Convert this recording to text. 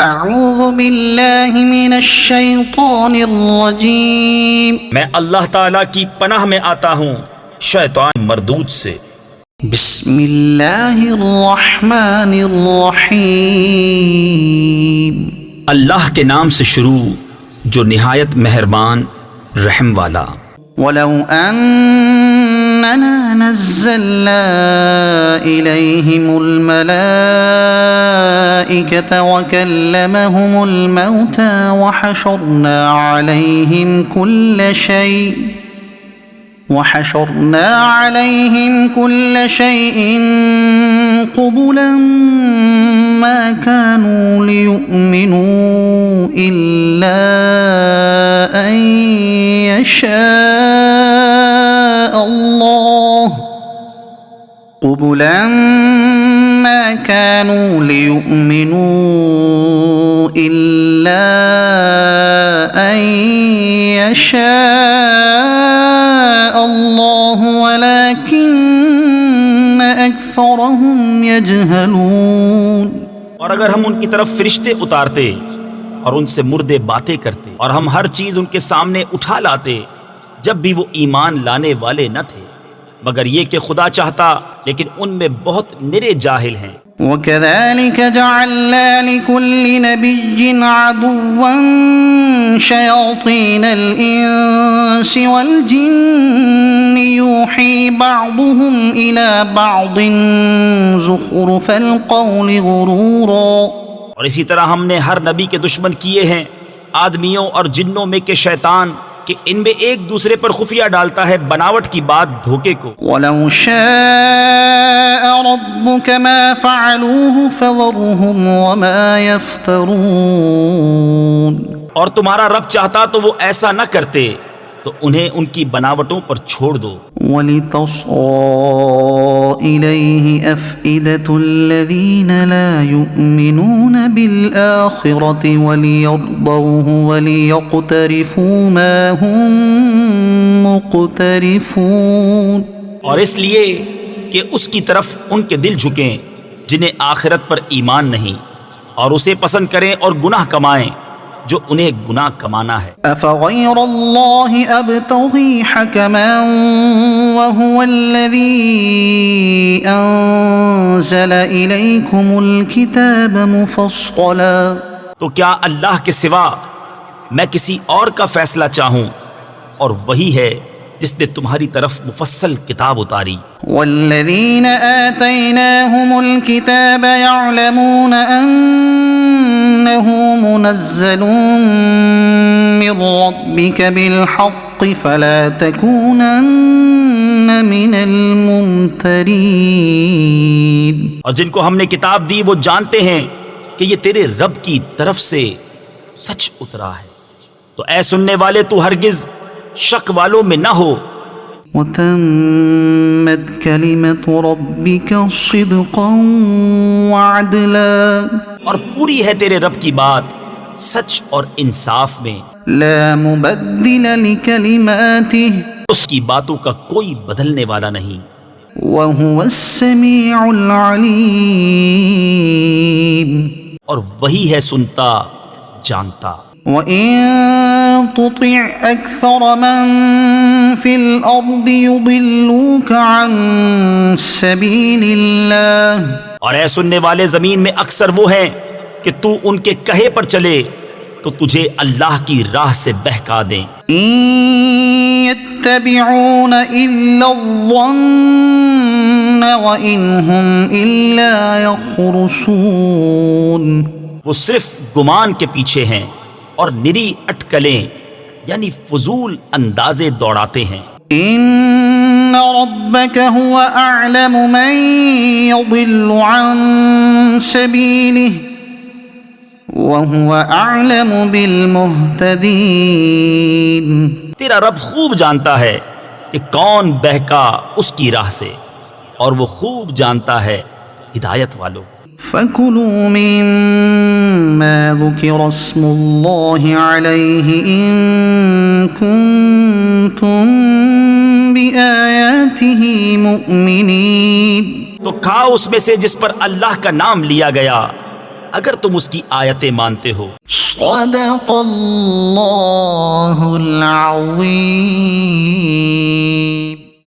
اعوذ باللہ من الشیطان الرجیم، میں اللہ تعالیٰ کی پناہ میں آتا ہوں شیطان مردود سے۔ بسم اللہ الرحمن الرحیم، اللہ کے نام سے شروع جو نہایت مہربان رحم والا۔ وَلَوْ أَنَّنَا نَزَّلْنَا إِلَيْهِمُ الْمَلَائِكَةَ وَكَلَّمَهُمُ الْمَوْتَى وَحَشَرْنَا عَلَيْهِمْ كُلَّ شَيْءٍ قُبُلًا مَا كَانُوا لِيُؤْمِنُوا إِلَّا أَن يَشَاءَ اللَّهُ قُبُلًا مَا كَانُوا لِيُؤْمِنُوا إِلَّا أَن يَشَاءَ اللَّهُ وَلَكِنَّ أَكْثَرَهُمْ يَجْهَلُونَ۔ اور اگر ہم ان کی طرف فرشتے اتارتے اور ان سے مردے باتیں کرتے اور ہم ہر چیز ان کے سامنے اٹھا لاتے جب بھی وہ ایمان لانے والے نہ تھے، مگر یہ کہ خدا چاہتا، لیکن ان میں بہت نرے جاہل ہیں۔ وَكَذَلِكَ جَعَلْنَا لِكُلِّ نَبِيٍّ عَدُوًّا شَيَاطِينَ الْإِنسِ وَالْجِنِّ يُوحِي بَعْضُهُمْ إِلَى بَعْضٍ زُخْرُفَ الْقَوْلِ غُرُورًا۔ اور اسی طرح ہم نے ہر نبی کے دشمن کیے ہیں آدمیوں اور جنوں میں کے شیطان، کہ ان میں ایک دوسرے پر خفیہ ڈالتا ہے بناوٹ کی بات دھوکے کو۔ وَلَوْ شَاءَ رَبُّكَ مَا فَعَلُوهُ فَذَرْهُمْ وَمَا يَفْتَرُونَ۔ اور تمہارا رب چاہتا تو وہ ایسا نہ کرتے، تو انہیں ان کی بناوٹوں پر چھوڑ دو۔ وَلِتَصْغَىٰ إِلَيْهِ أَفْئِدَةُ الَّذِينَ لَا يُؤْمِنُونَ بِالْآخِرَةِ وَلِيَرْضَوْهُ وَلِيَقْتَرِفُوا مَا هُمْ مُقْتَرِفُونَ۔ اور اس لیے کہ اس کی طرف ان کے دل جھکیں جنہیں آخرت پر ایمان نہیں، اور اسے پسند کریں اور گناہ کمائیں جو انہیں گناہ کمانا ہے۔ أَفَغَيْرَ اللَّهِ أَبْتَغِي حَكَمًا وَهُوَ الَّذِي أَنزَلَ إِلَيْكُمُ الْكِتَابَ مُفَصَّلًا۔ تو کیا اللہ کے سوا میں کسی اور کا فیصلہ چاہوں، اور وہی ہے جس نے تمہاری طرف مفصل کتاب اتاری۔ وَالَّذِينَ آتَيْنَاهُمُ الْكِتَابَ يَعْلَمُونَ أَنَّهُ مُنَزَّلٌ مِّن رَّبِّكَ بِالْحَقِّ فَلَا تَكُونَنَّ مِنَ الْمُمْتَرِينَ۔ اور جن کو ہم نے کتاب دی وہ جانتے ہیں کہ یہ تیرے رب کی طرف سے سچ اترا ہے، تو اے سننے والے تو ہرگز شک والوں میں نہ ہو۔ وَتَمَّتْ كَلِمَةُ رَبِّكَ صِدْقًا وَعَدْلًا۔ اور پوری ہے تیرے رب کی بات سچ اور انصاف میں، لا مبدل لكلماته، اس کی باتوں کا کوئی بدلنے والا نہیں۔ وهو السميع العليم، اور وہی ہے سنتا جانتا۔ وَإِن تُطِعْ أَكْثَرَ مَن فِي الْأَرْضِ يُضِلُّوكَ عَن سَبِيلِ اللَّهِ، اور اے سننے والے زمین میں اکثر وہ ہیں کہ تو ان کے کہے پر چلے تو تجھے اللہ کی راہ سے بہکا دیں۔ إِن يَتَّبِعُونَ إِلَّا الظَّنَّ وَإِنْ هُمْ إِلَّا يَخْرُصُونَ۔ وہ صرف گمان کے پیچھے ہیں اور نری اٹکلیں یعنی فضول اندازے دوڑاتے ہیں۔ إِنَّ رَبَّكَ هُوَ أَعْلَمُ مَن يَضِلُّ عَن سَبِيلِهِ وَهُوَ أَعْلَمُ بِالْمُهْتَدِينَ۔ تیرا رب خوب جانتا ہے کہ کون بہکا اس کی راہ سے، اور وہ خوب جانتا ہے ہدایت والوں۔ فَكُلُوا مِمَّا ذُكِرَ اسْمُ اللَّهِ عَلَيْهِ إِن كُنتُم بِآيَاتِهِ مُؤْمِنِينَ۔ تو کھاؤ اس میں سے جس پر اللہ کا نام لیا گیا، اگر تم اس کی آیتیں مانتے ہو۔ صدق اللہ العظیم۔